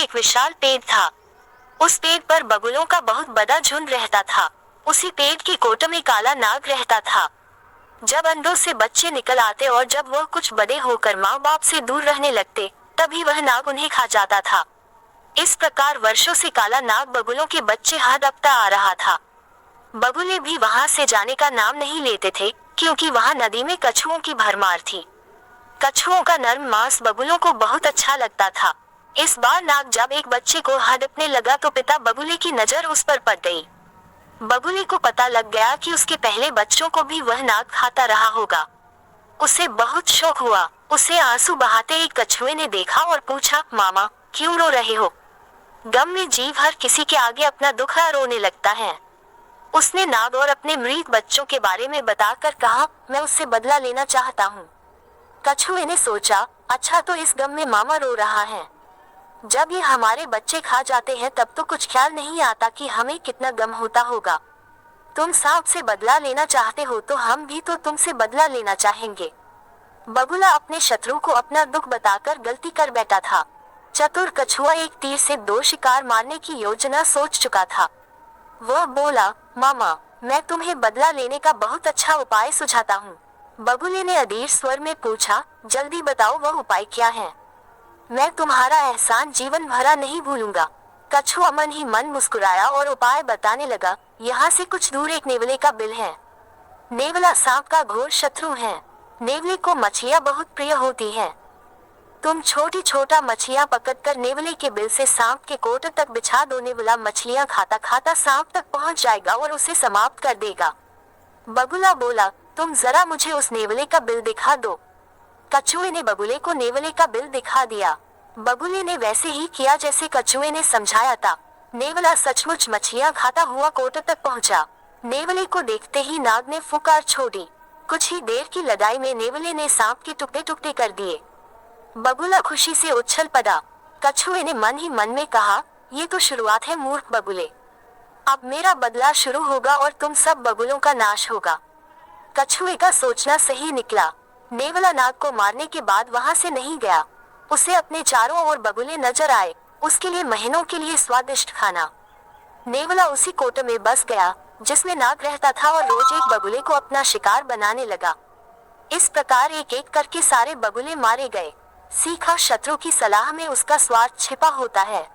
एक विशाल पेड़ था। उस पेड़ पर बगुलों का बहुत बड़ा झुंड रहता था। उसी पेड़ की कोट में काला नाग रहता था। जब अंडों से बच्चे निकल आते और जब वह कुछ बड़े होकर माँ बाप से दूर रहने लगते, तभी वह नाग उन्हें खा जाता था। इस प्रकार वर्षों से काला नाग बगुलों के बच्चे हड़पता आ रहा था। बगुले भी वहां से जाने का नाम नहीं लेते थे, क्योंकि वहां नदी में कछुओं की भरमार थी। कछुओं का नर्म मांस बगुलों को बहुत अच्छा लगता था। इस बार नाग जब एक बच्चे को हड़पने लगा तो पिता बगुले की नजर उस पर पड़ गई। बगुले को पता लग गया कि उसके पहले बच्चों को भी वह नाग खाता रहा होगा। उसे बहुत शौक हुआ। उसे आंसू बहाते एक कछुए ने देखा और पूछा, मामा, क्यों रो रहे हो? गम में जीव हर किसी के आगे अपना दुख रोने लगता है। उसने नाग और अपने मृत बच्चों के बारे में बताकर कहा, मैं उससे बदला लेना चाहता हूँ। कछुए ने सोचा, अच्छा तो इस गम में मामा रो रहा है। जब ये हमारे बच्चे खा जाते हैं तब तो कुछ ख्याल नहीं आता कि हमें कितना गम होता होगा। तुम सांप से बदला लेना चाहते हो तो हम भी तो तुमसे बदला लेना चाहेंगे। बगुला अपने शत्रु को अपना दुख बताकर गलती कर बैठा था। चतुर कछुआ एक तीर से 2 शिकार मारने की योजना सोच चुका था। वह बोला, मामा, मैं तुम्हें बदला लेने का बहुत अच्छा उपाय सुझाता हूँ। बगुले ने अधीर स्वर में पूछा, जल्दी बताओ वह उपाय क्या है? मैं तुम्हारा एहसान जीवन भरा नहीं भूलूंगा। कछुआ मन ही मन मुस्कुराया और उपाय बताने लगा, यहाँ से कुछ दूर एक नेवले का बिल है। नेवला सांप का घोर शत्रु है। नेवले को मछलियाँ बहुत प्रिय होती है। तुम छोटी छोटा मछलियाँ पकड़कर नेवले के बिल से सांप के कोट तक बिछा दो। नेवला मछलियाँ खाता खाता सांप तक पहुँच जाएगा और उसे समाप्त कर देगा। बगुला बोला, तुम जरा मुझे उस नेवले का बिल दिखा दो। कछुए ने बगुले को नेवले का बिल दिखा दिया। बगुले ने वैसे ही किया जैसे कछुए ने समझाया था। नेवला सचमुच मछलियाँ खाता हुआ कोट तक पहुँचा। नेवले को देखते ही नाग ने फुकार छोड़ी। कुछ ही देर की लड़ाई में नेवले ने सांप के टुकड़े टुकड़े कर दिए। बगुला खुशी से उछल पड़ा। कछुए ने मन ही मन में कहा, ये तो शुरुआत है मूर्ख बगुले। अब मेरा बदला शुरू होगा और तुम सब बगुलों का नाश होगा। कछुए का सोचना सही निकला। नेवला नाग को मारने के बाद वहां से नहीं गया। उसे अपने चारों ओर बगुले नजर आए, उसके लिए महीनों के लिए स्वादिष्ट खाना। नेवला उसी कोट में बस गया जिसमें नाग रहता था और रोज एक बगुले को अपना शिकार बनाने लगा। इस प्रकार एक एक करके सारे बगुले मारे गए। सीखा, शत्रु की सलाह में उसका स्वार्थ छिपा होता है।